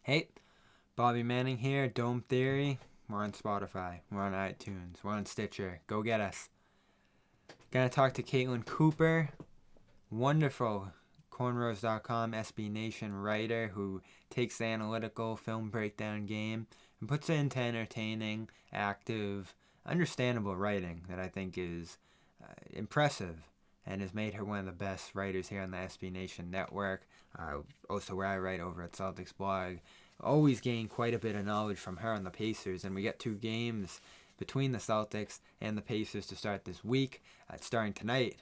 Hey, Bobby Manning here, Dome Theory. We're on Spotify, we're on iTunes, we're on Stitcher. Go get us. Gonna talk to Caitlin Cooper, wonderful cornrows.com SB Nation writer who takes the analytical film breakdown game and puts it into entertaining, active, understandable writing that I think is impressive and has made her one of the best writers here on the SB Nation network. Also, where I write over at Celtics blog. Always gain quite a bit of knowledge from her on the Pacers, and we get 2 games between the Celtics and the Pacers to start this week. It's starting tonight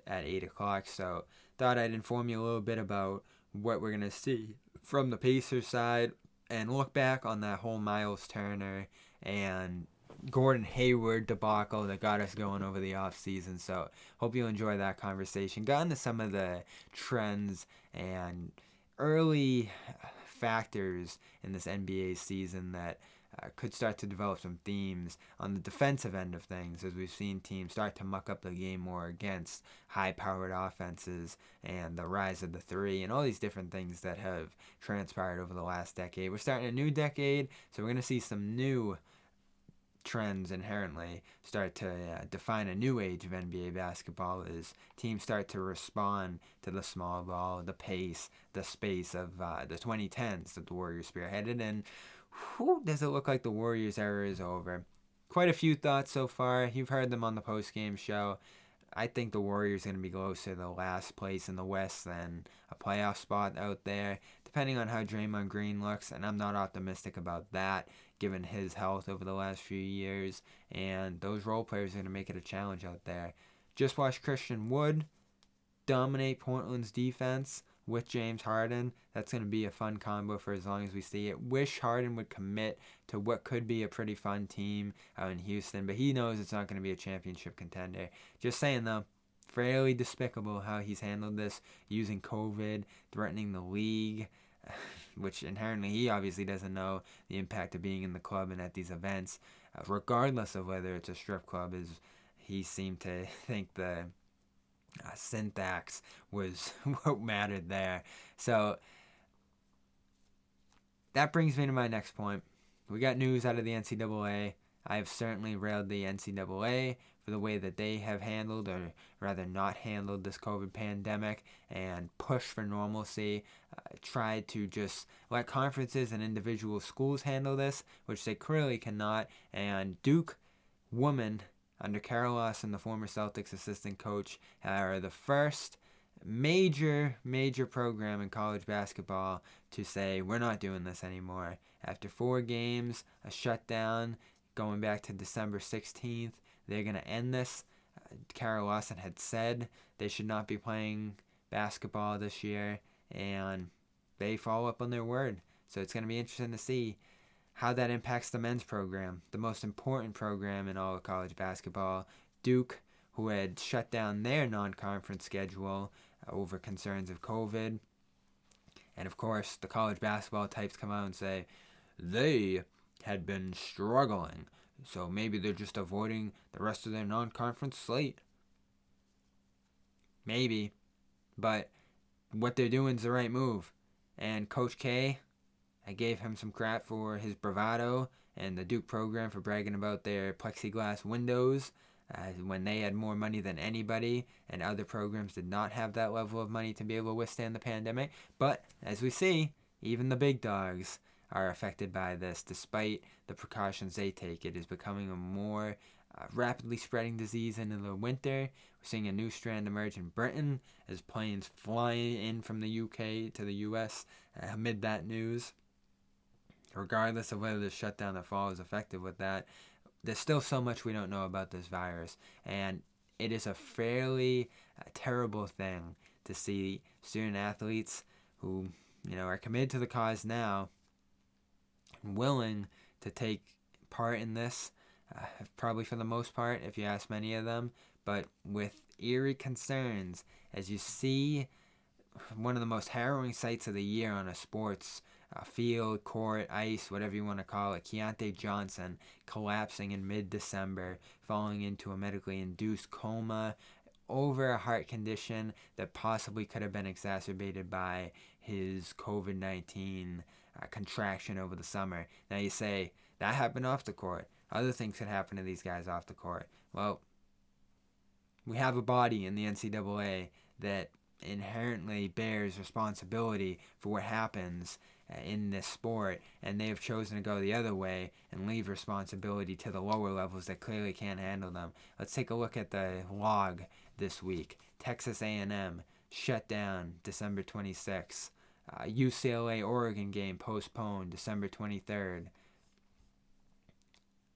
at 8 o'clock, so thought I'd inform you a little bit about what we're going to see from the Pacers side and look back on that whole Miles Turner and Gordon Hayward debacle that got us going over the offseason. So hope you enjoy that conversation. Got into some of the trends and early factors in this NBA season that could start to develop some themes on the defensive end of things, as we've seen teams start to muck up the game more against high-powered offenses and the rise of the three and all these different things that have transpired over the last decade. We're starting a new decade, so we're going to see some new trends inherently start to define a new age of NBA basketball as teams start to respond to the small ball, the pace, the space of the 2010s that the Warriors spearheaded. And does it look like the Warriors era is over? Quite a few thoughts so far. You've heard them on the post-game show. I think the Warriors are going to be closer to the last place in the West than a playoff spot out there, depending on how Draymond Green looks, and I'm not optimistic about that given his health over the last few years, and those role players are going to make it a challenge out there. Just watch Christian Wood dominate Portland's defense with James Harden. That's going to be a fun combo for as long as we see it. Wish Harden would commit to what could be a pretty fun team out in Houston, but he knows it's not going to be a championship contender. Just saying though, fairly despicable how he's handled this, using COVID, threatening the league, which inherently he obviously doesn't know the impact of being in the club and at these events, regardless of whether it's a strip club, as he seemed to think the syntax was what mattered there. So that brings me to my next point. We got news out of the NCAA. I have certainly railed the NCAA for the way that they have handled, or rather not handled, this COVID pandemic and pushed for normalcy. Tried to just let conferences and individual schools handle this, which they clearly cannot. And Duke women under Kara Lawson, the former Celtics assistant coach, are the first major program in college basketball to say we're not doing this anymore. After 4 games, a shutdown going back to December 16th, they're going to end this. Kara Lawson had said they should not be playing basketball this year, and they follow up on their word. So it's going to be interesting to see how that impacts the men's program, the most important program in all of college basketball. Duke, who had shut down their non-conference schedule over concerns of COVID. And of course, the college basketball types come out and say they had been struggling, so maybe they're just avoiding the rest of their non-conference slate. Maybe, but what they're doing is the right move. And Coach K, I gave him some crap for his bravado and the Duke program for bragging about their plexiglass windows when they had more money than anybody, and other programs did not have that level of money to be able to withstand the pandemic. But as we see, even the big dogs are affected by this. Despite the precautions they take, it is becoming a more rapidly spreading disease into the winter. We're seeing a new strand emerge in Britain as planes flying in from the UK to the US amid that news. Regardless of whether the shutdown that fall is effective with that, there's still so much we don't know about this virus, and it is a fairly terrible thing to see student athletes who are committed to the cause now, willing to take part in this, probably for the most part, if you ask many of them, but with eerie concerns as you see one of the most harrowing sights of the year on a sports field, court, ice, whatever you want to call it, Keyontae Johnson collapsing in mid-December, falling into a medically induced coma, over a heart condition that possibly could have been exacerbated by his COVID-19 contraction over the summer. Now you say, that happened off the court. Other things could happen to these guys off the court. Well, we have a body in the NCAA that inherently bears responsibility for what happens in this sport, and they have chosen to go the other way and leave responsibility to the lower levels that clearly can't handle them. Let's take a look at the log this week. Texas A&M shut down December 26th. UCLA-Oregon game postponed December 23rd.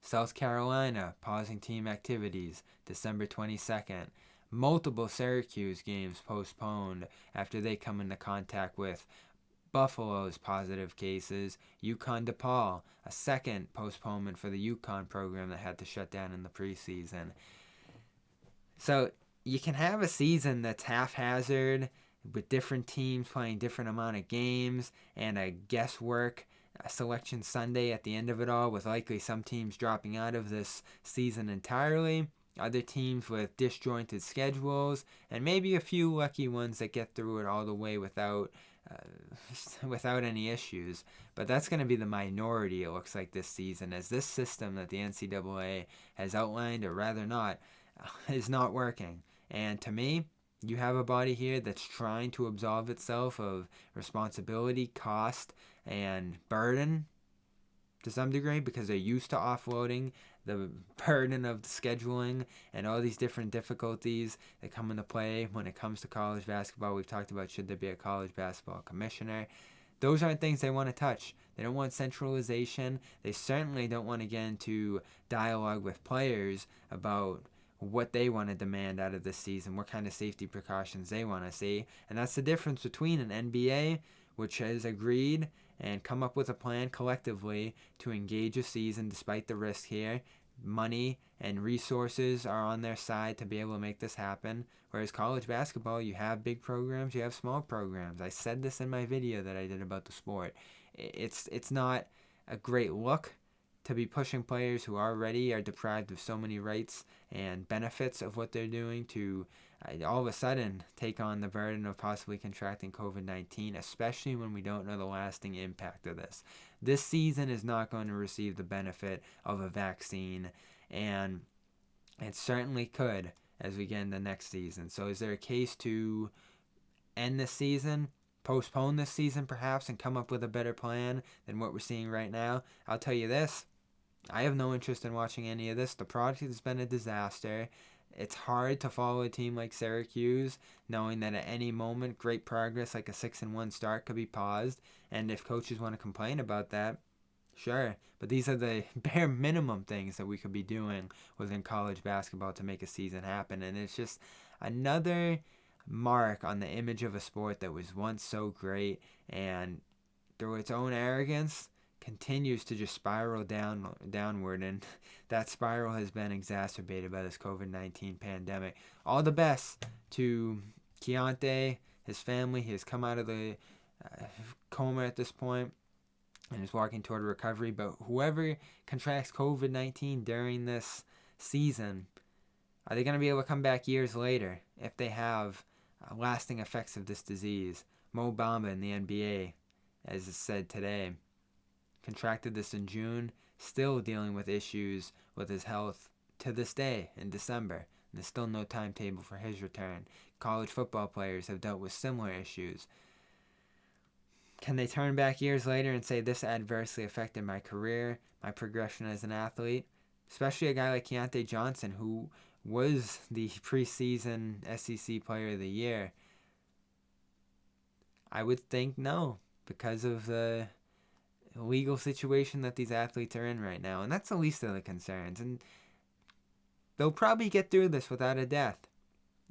South Carolina pausing team activities December 22nd. Multiple Syracuse games postponed after they come into contact with Buffalo's positive cases. UConn DePaul, a second postponement for the UConn program that had to shut down in the preseason. So you can have a season that's haphazard with different teams playing different amount of games and a guesswork selection Sunday at the end of it all, with likely some teams dropping out of this season entirely, other teams with disjointed schedules, and maybe a few lucky ones that get through it all the way without any issues. But that's going to be the minority, it looks like, this season, as this system that the NCAA has outlined, or rather not, is not working. And to me, you have a body here that's trying to absolve itself of responsibility, cost, and burden to some degree, because they're used to offloading the burden of the scheduling and all these different difficulties that come into play when it comes to college basketball. We've talked about, should there be a college basketball commissioner? Those aren't things they want to touch. They don't want centralization. They certainly don't want to get into dialogue with players about what they want to demand out of this season, what kind of safety precautions they want to see. And that's the difference between an NBA, which has agreed and come up with a plan collectively to engage a season despite the risk here. Money and resources are on their side to be able to make this happen. Whereas college basketball, you have big programs, you have small programs. I said this in my video that I did about the sport. It's not a great look to be pushing players who already are deprived of so many rights and benefits of what they're doing to all of a sudden take on the burden of possibly contracting COVID-19, especially when we don't know the lasting impact of this. This season is not going to receive the benefit of a vaccine, and it certainly could as we get into next season. So is there a case to end this season, postpone this season perhaps, and come up with a better plan than what we're seeing right now? I'll tell you this, I have no interest in watching any of this. The product has been a disaster. It's hard to follow a team like Syracuse, knowing that at any moment, great progress like a 6-1 start could be paused. And if coaches want to complain about that, sure. But these are the bare minimum things that we could be doing within college basketball to make a season happen. And it's just another mark on the image of a sport that was once so great, and through its own arrogance continues to just spiral downward, and that spiral has been exacerbated by this COVID-19 pandemic. All the best to Keyontae, his family. He has come out of the coma at this point and is walking toward a recovery, but whoever contracts COVID-19 during this season, are they going to be able to come back years later if they have lasting effects of this disease? Mo Bamba in the NBA, as is said today, contracted this in June, still dealing with issues with his health to this day in December. And there's still no timetable for his return. College football players have dealt with similar issues. Can they turn back years later and say this adversely affected my career, my progression as an athlete? Especially a guy like Keyontae Johnson, who was the preseason SEC Player of the Year. I would think no, because of the legal situation that these athletes are in right now. And that's the least of the concerns. And they'll probably get through this without a death.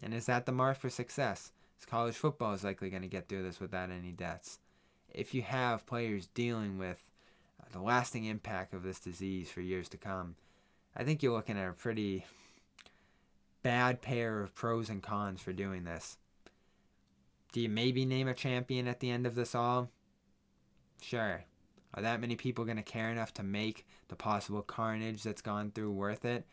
And is that the mark for success? College football is likely going to get through this without any deaths. If you have players dealing with the lasting impact of this disease for years to come, I think you're looking at a pretty bad pair of pros and cons for doing this. Do you maybe name a champion at the end of this all? Sure. Are that many people going to care enough to make the possible carnage that's gone through worth it?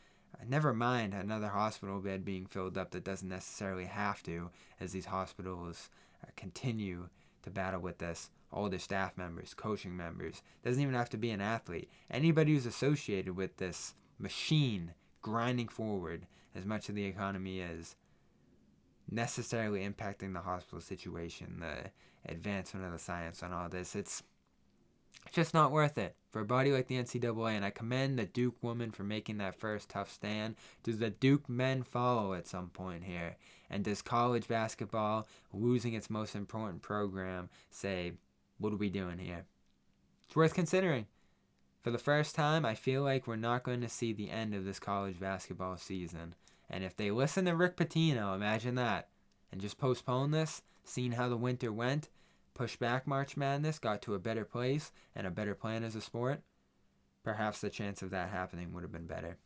Never mind another hospital bed being filled up that doesn't necessarily have to, as these hospitals continue to battle with this. Older staff members, coaching members. Doesn't even have to be an athlete. Anybody who's associated with this machine grinding forward as much of the economy is necessarily impacting the hospital situation, the advancement of the science and all this. It's just not worth it for a body like the NCAA, and I commend the Duke woman for making that first tough stand. Does the Duke men follow at some point here? And does college basketball, losing its most important program, say, what are we doing here? It's worth considering. For the first time, I feel like we're not going to see the end of this college basketball season. And if they listen to Rick Pitino, imagine that, and just postpone this, seeing how the winter went, push back March Madness, got to a better place and a better plan as a sport, perhaps the chance of that happening would have been better.